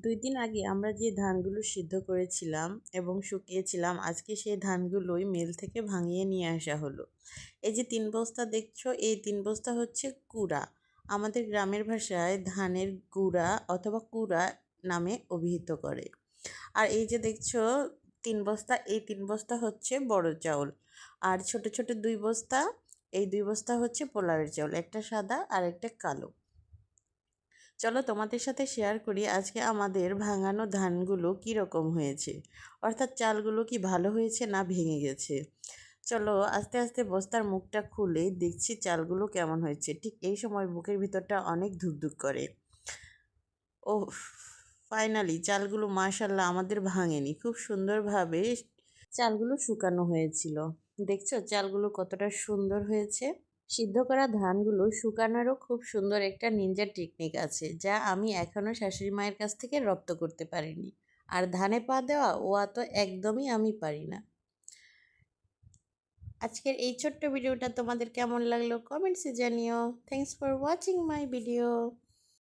2 দিন আগে আমরা যে ধানগুলো সিদ্ধ করেছিলাম এবং শুকিয়েছিলাম, আজকে সেই ধানগুলোই মিল থেকে ভাঙিয়ে নিয়ে আসা হলো। এই যে 3 বস্তা দেখছো, এই 3 বস্তা হচ্ছে কুড়া। আমাদের গ্রামের ভাষায় ধানের গুঁড়া অথবা কুড়া নামে অভিহিত করে। আর এই যে দেখছো 3 বস্তা, এই 3 বস্তা হচ্ছে বড় চাউল। আর ছোট ছোট 2 বস্তা, এই 2 বস্তা হচ্ছে পোলাওয়ের চাউল, একটা সাদা আর একটা কালো। চলো তোমাদের সাথে শেয়ার করি আজকে আমাদের ভাঙানো ধানগুলো কি রকম হয়েছে, অর্থাৎ চালগুলো কি ভালো হয়েছে না ভেঙে গেছে। চলো আস্তে আস্তে বস্তার মুখটা খুলে দেখছি চালগুলো কেমন হয়েছে। ঠিক এই সময় বুকের ভিতরটা অনেক ধুকধুক করে। ও, ফাইনালি চালগুলো মাশাল্লাহ আমাদের ভাঙেনি, খুব সুন্দরভাবে চালগুলো শুকানো হয়েছিল। দেখছো চালগুলো কতটা সুন্দর হয়েছে। সিদ্ধ করা ধানগুলো শুকানোরও খুব সুন্দর একটা নিনজা টেকনিক আছে, যা আমি এখনও শাশুড়ি মায়ের কাছ থেকে রপ্ত করতে পারিনি। আর ধানে পা দেওয়া ওয়া তো একদমই আমি পারি না। আজকের এই ছোট্ট ভিডিওটা তোমাদের কেমন লাগলো কমেন্টসে জানিও। Thanks for watching my video.